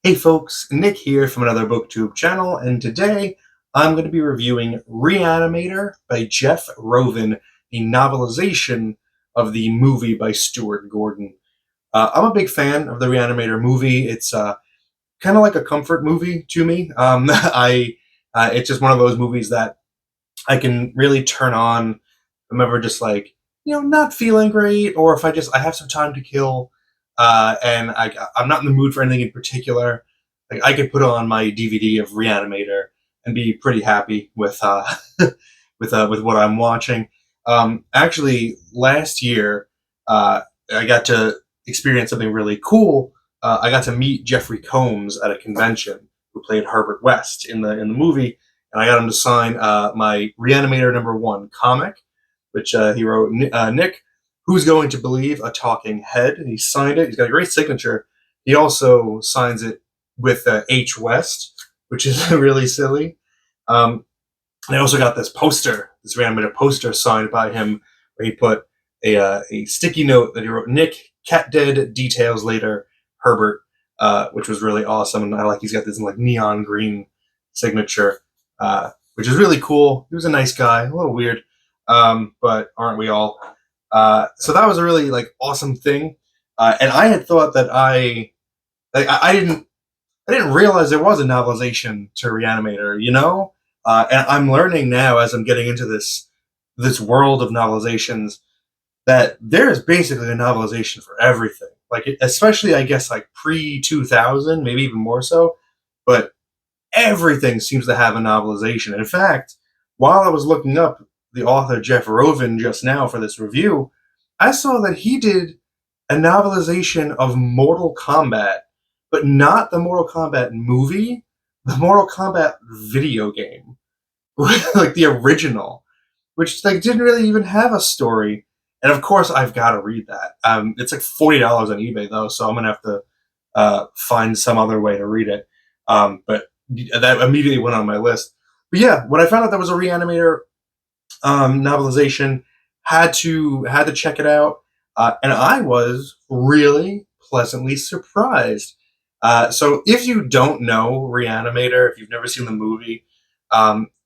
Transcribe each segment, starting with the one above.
Hey folks, Nick here from Another BookTube channel, and today I'm going to be reviewing Re-Animator by Jeff Rovin, the novelization of the movie by Stuart Gordon. I'm a big fan of the Re-Animator movie. It's kind of like a comfort movie to me. It's just one of those movies that I can really turn on. I'm ever just like, not feeling great, or if I have some time to kill, and I'm not in the mood for anything in particular. Like I could put on my DVD of Re-Animator and be pretty happy with with what I'm watching. Actually, last year I got to experience something really cool. I got to meet Jeffrey Combs at a convention, who played Herbert West in the movie, and I got him to sign my Re-Animator #1 comic, which he wrote. Nick, who's going to believe a talking head? And he signed it. He's got a great signature. He also signs it with H. West, which is really silly. I also got this poster, this Re-Animator poster signed by him, where he put a sticky note that he wrote, "Nick, cat dead, details later, Herbert," which was really awesome. And I like he's got this like neon green signature, which is really cool. He was a nice guy, a little weird, but aren't we all? So that was a really like awesome thing. And I had thought that I didn't realize there was a novelization to Re-Animator, and I'm learning now as I'm getting into this world of novelizations that there is basically a novelization for everything. Like especially I guess like pre 2000, maybe even more so, but everything seems to have a novelization. In fact, while I was looking up the author Jeff Rovin just now for this review, I saw that he did a novelization of Mortal Kombat, but not the Mortal Kombat movie, the Mortal Kombat video game, like the original, which like didn't really even have a story. And of course, I've got to read that. It's like $40 on eBay though, so I'm gonna have to find some other way to read it. But that immediately went on my list. But yeah, when I found out there was a Re-Animator novelization, had to check it out, and I was really pleasantly surprised. So if you don't know Re-Animator, if you've never seen the movie,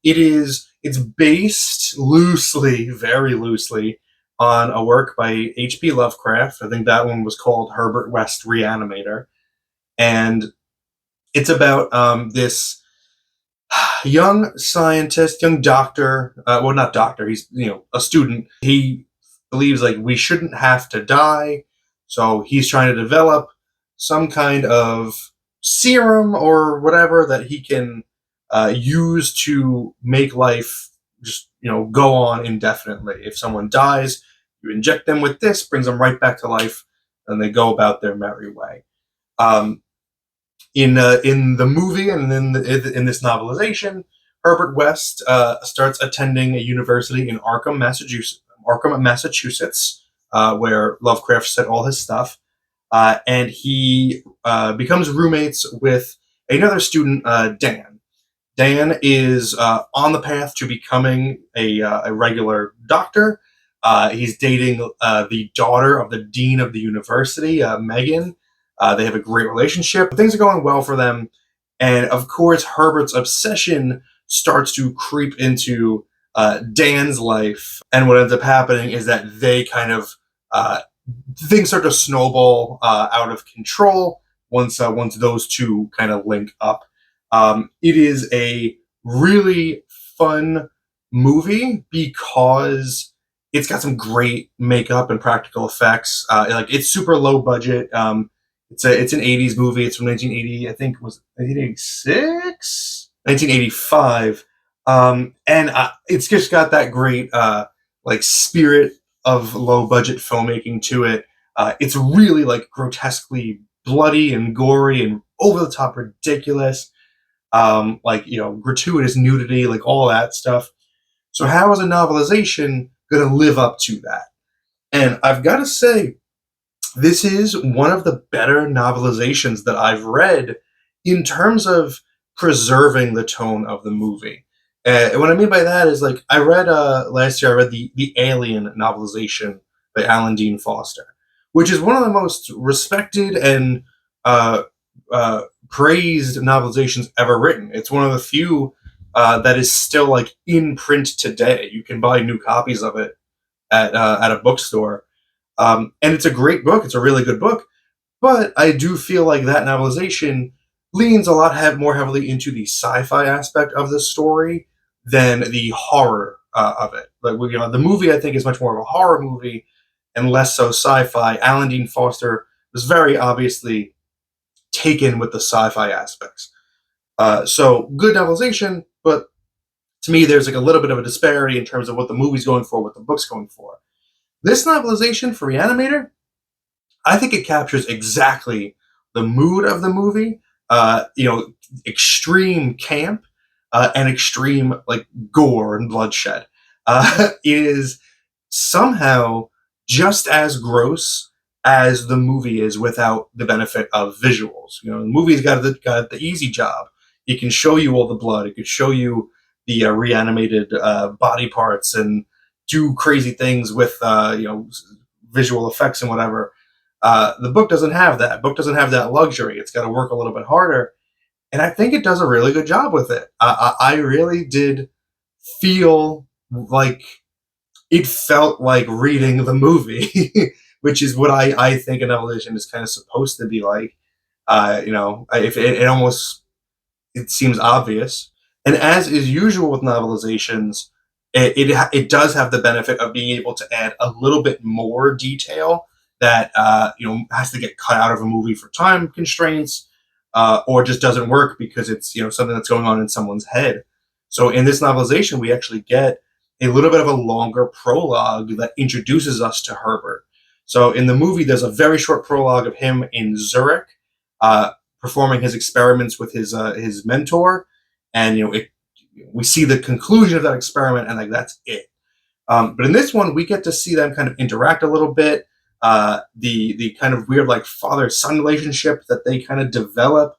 it's based loosely, very loosely, on a work by H.P. Lovecraft. I think that one was called Herbert West Re-Animator, and it's about this young scientist, young doctor. Well, not doctor. He's a student. He believes like we shouldn't have to die, so he's trying to develop some kind of serum or whatever that he can use to make life just go on indefinitely. If someone dies, you inject them with this, brings them right back to life, and they go about their merry way. Um, in the movie and in this novelization, Herbert West starts attending a university in Massachusetts, where Lovecraft set all his stuff, and he becomes roommates with another student, Dan. Dan is on the path to becoming a regular doctor. He's dating the daughter of the dean of the university, Megan. They have a great relationship. Things are going well for them. And of course, Herbert's obsession starts to creep into Dan's life. And what ends up happening is that they kind of, things start to snowball out of control once those two kind of link up. It is a really fun movie because it's got some great makeup and practical effects. Like it's super low budget. It's an 80s movie. It's from 1980. I think it was 1986, 1985. And it's just got that great like spirit of low budget filmmaking to it. It's really like grotesquely bloody and gory and over the top ridiculous. Like gratuitous nudity, like all that stuff. So how is a novelization going to live up to that? And I've got to say, this is one of the better novelizations that I've read in terms of preserving the tone of the movie. And what I mean by that is, like, I read last year. I read the Alien novelization by Alan Dean Foster, which is one of the most respected and uh, praised novelizations ever written. It's one of the few that is still like in print today. You can buy new copies of it at a bookstore, and it's a great book. It's a really good book. But I do feel like that novelization leans a lot more heavily into the sci-fi aspect of the story than the horror of it. Like, the movie I think is much more of a horror movie and less so sci-fi. Alan Dean Foster was very obviously taken with the sci-fi aspects. So good novelization, but to me, there's like a little bit of a disparity in terms of what the movie's going for, what the book's going for. This novelization for Re-Animator, I think it captures exactly the mood of the movie. Extreme camp and extreme like gore and bloodshed. Is somehow just as gross as the movie is without the benefit of visuals. The movie's got the easy job. It can show you all the blood. It can show you the reanimated body parts and do crazy things with visual effects and whatever. The book doesn't have that. Book doesn't have that luxury. It's got to work a little bit harder, and I think it does a really good job with it. I really did feel like it felt like reading the movie, which is what I think a novelization is kind of supposed to be like. If it almost it seems obvious, and as is usual with novelizations, it does have the benefit of being able to add a little bit more detail that has to get cut out of a movie for time constraints, or just doesn't work because it's something that's going on in someone's head. So in this novelization, we actually get a little bit of a longer prologue that introduces us to Herbert. So in the movie, there's a very short prologue of him in Zurich, performing his experiments with his mentor, and we see the conclusion of that experiment, and like that's it. But in this one, we get to see them kind of interact a little bit. The kind of weird like father-son relationship that they kind of develop,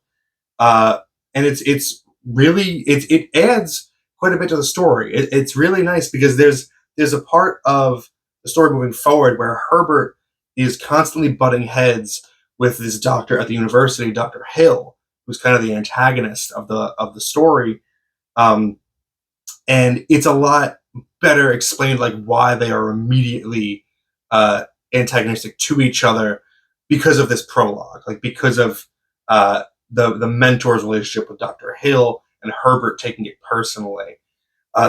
and it's really it adds quite a bit to the story. It's really nice because there's a part of the story moving forward where Herbert is constantly butting heads with this doctor at the university, Dr. Hill, who's kind of the antagonist of the story, and it's a lot better explained like why they are immediately antagonistic to each other because of this prologue, like because of the mentor's relationship with Dr. Hill and Herbert taking it personally.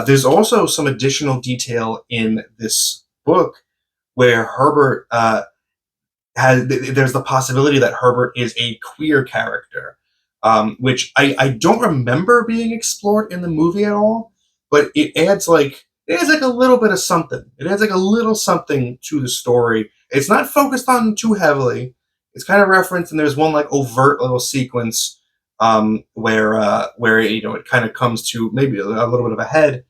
There's also some additional detail in this book where Herbert there's the possibility that Herbert is a queer character, which I don't remember being explored in the movie at all, but it adds like a little bit of something. It adds like a little something to the story. It's not focused on too heavily. It's kind of referenced, and there's one like overt little sequence where it kind of comes to maybe a little bit of a head.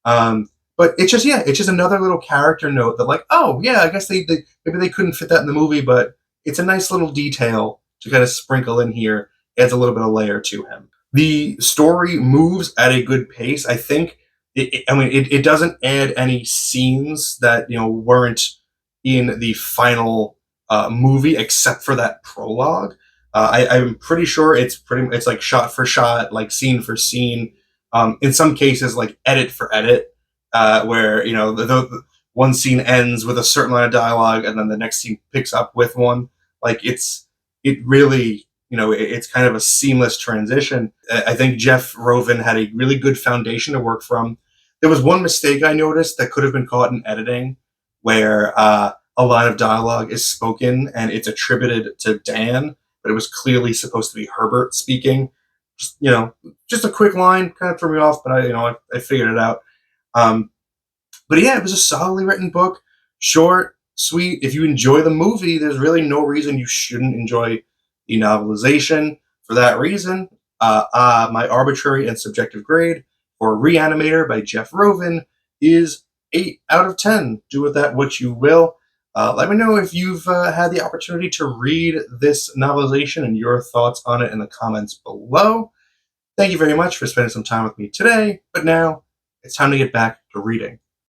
But it's just another little character note that like, oh yeah, I guess they maybe they couldn't fit that in the movie, but it's a nice little detail to kind of sprinkle in here. Adds a little bit of layer to him. The story moves at a good pace. I think it doesn't add any scenes that weren't in the final movie except for that prologue. I'm pretty sure it's like shot for shot, like scene for scene. In some cases, like edit for edit, where the one scene ends with a certain line of dialogue, and then the next scene picks up with one. Like it really it's kind of a seamless transition. I think Jeff Rovin had a really good foundation to work from. There was one mistake I noticed that could have been caught in editing, where a line of dialogue is spoken and it's attributed to Dan, but it was clearly supposed to be Herbert speaking. Just a quick line kind of threw me off, but I figured it out. But yeah, it was a solidly written book, short, sweet. If you enjoy the movie, there's really no reason you shouldn't enjoy the novelization. For that reason, my arbitrary and subjective grade for Re-Animator by Jeff Rovin is 8 out of 10. Do with that what you will. Let me know if you've had the opportunity to read this novelization and your thoughts on it in the comments below. Thank you very much for spending some time with me today, but now it's time to get back to reading.